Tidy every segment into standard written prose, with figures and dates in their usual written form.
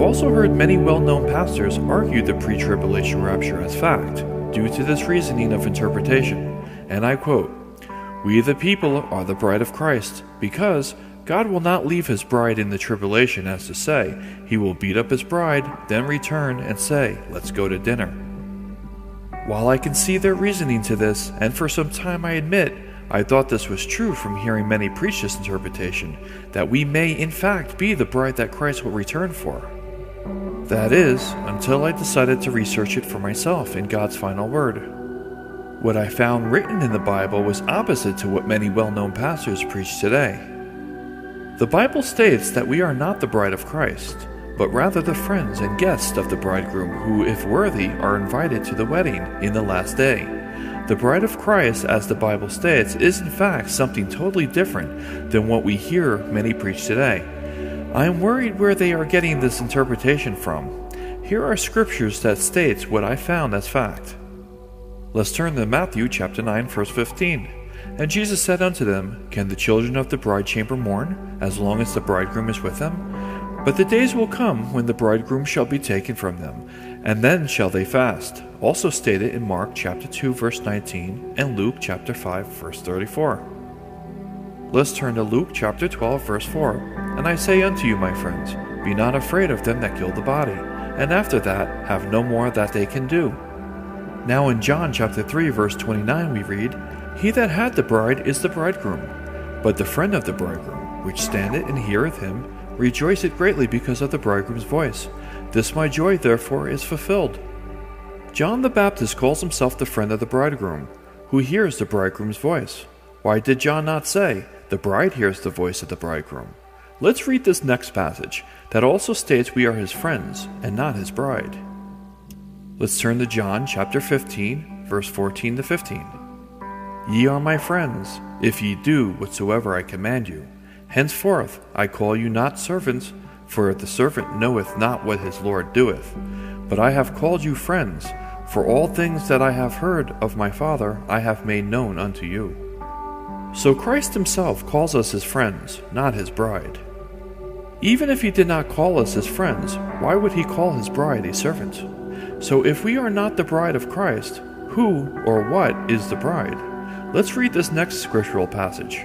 also heard many well-known pastors argue the pre-tribulation rapture as fact, due to this reasoning of interpretation, and I quote, "We the people are the bride of Christ, because God will not leave his bride in the tribulation, as to say, he will beat up his bride, then return and say, let's go to dinner." While I can see their reasoning to this, and for some time I admit, I thought this was true from hearing many preach this interpretation, that we may in fact be the bride that Christ will return for. That is, until I decided to research it for myself in God's final word. What I found written in the Bible was opposite to what many well-known pastors preach today. The Bible states that we are not the bride of Christ, but rather the friends and guests of the bridegroom who, if worthy, are invited to the wedding in the last day. The bride of Christ, as the Bible states, is in fact something totally different than what we hear many preach today. I am worried where they are getting this interpretation from. Here are scriptures that states what I found as fact. Let's turn to Matthew chapter 9, verse 15. "And Jesus said unto them, Can the children of the bride chamber mourn, as long as the bridegroom is with them? But the days will come when the bridegroom shall be taken from them, and then shall they fast." Also stated in Mark chapter 2, verse 19, and Luke chapter 5, verse 34. Let's turn to Luke chapter 12, verse 4. "And I say unto you, my friends, be not afraid of them that kill the body, and after that have no more that they can do." Now in John chapter 3, verse 29 we read, "He that had the bride is the bridegroom. But the friend of the bridegroom, which standeth and heareth him, rejoiceth greatly because of the bridegroom's voice. This my joy therefore is fulfilled." John the Baptist calls himself the friend of the bridegroom, who hears the bridegroom's voice. Why did John not say, "The bride hears the voice of the bridegroom"? Let's read this next passage that also states we are his friends and not his bride. Let's turn to John chapter 15, verse 14 to 15. "Ye are my friends, if ye do whatsoever I command you. Henceforth I call you not servants, for the servant knoweth not what his Lord doeth. But I have called you friends, for all things that I have heard of my Father I have made known unto you." So Christ himself calls us his friends, not his bride. Even if he did not call us his friends, why would he call his bride a servant? So if we are not the bride of Christ, who or what is the bride? Let's read this next scriptural passage.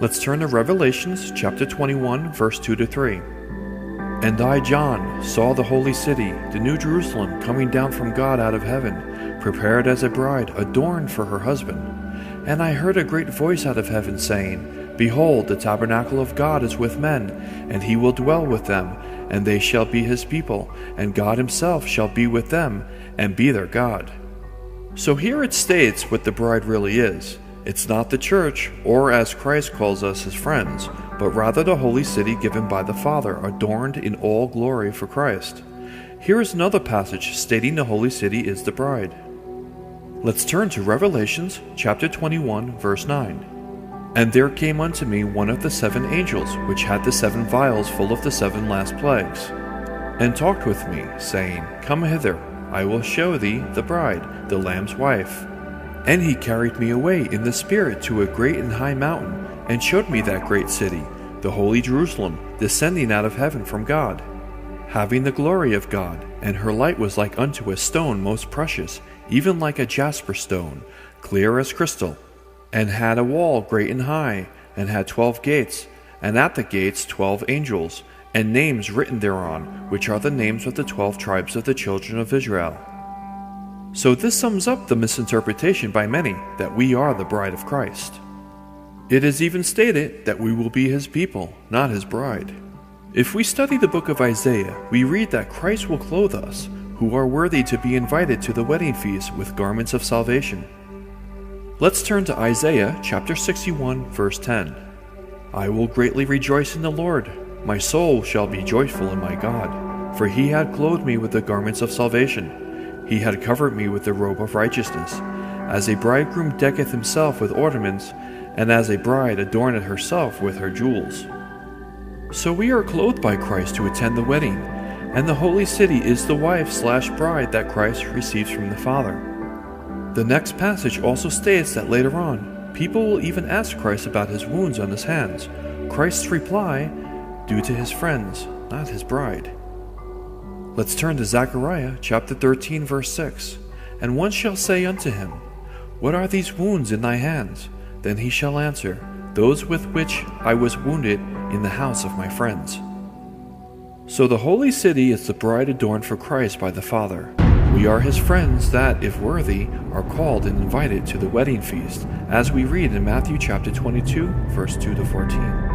Let's turn to Revelations chapter 21, verse 2 to 3. "And I, John, saw the holy city, the new Jerusalem, coming down from God out of heaven, prepared as a bride adorned for her husband. And I heard a great voice out of heaven saying, Behold, the tabernacle of God is with men, and he will dwell with them, and they shall be his people, and God himself shall be with them, and be their God." So here it states what the bride really is. It's not the church, or as Christ calls us his friends, but rather the holy city given by the Father, adorned in all glory for Christ. Here is another passage stating the holy city is the bride. Let's turn to Revelations chapter 21, verse 9. "And there came unto me one of the 7 angels, which had the 7 vials full of the 7 last plagues, and talked with me, saying, Come hither, I will show thee the bride, the Lamb's wife. And he carried me away in the Spirit to a great and high mountain, and showed me that great city, the holy Jerusalem, descending out of heaven from God, having the glory of God, and her light was like unto a stone most precious, even like a jasper stone, clear as crystal, and had a wall great and high, and had 12 gates, and at the gates 12 angels, and names written thereon, which are the names of the 12 tribes of the children of Israel." So this sums up the misinterpretation by many that we are the bride of Christ. It is even stated that we will be his people, not his bride. If we study the book of Isaiah, we read that Christ will clothe us, who are worthy to be invited to the wedding feast, with garments of salvation. Let's turn to Isaiah chapter 61, verse 10. "I will greatly rejoice in the Lord. My soul shall be joyful in my God. For he had clothed me with the garments of salvation. He had covered me with the robe of righteousness. As a bridegroom decketh himself with ornaments, and as a bride adorneth herself with her jewels." So we are clothed by Christ to attend the wedding, and the holy city is the wife/bride that Christ receives from the Father. The next passage also states that later on, people will even ask Christ about his wounds on his hands. Christ's reply, due to his friends, not his bride. Let's turn to Zechariah chapter 13, verse 6. And one shall say unto him, What are these wounds in thy hands? Then he shall answer, Those with which I was wounded in the house of my friends. So the holy city is the bride adorned for Christ by the Father. We are his friends that, if worthy, are called and invited to the wedding feast, as we read in Matthew chapter 22, verse 2 to 14.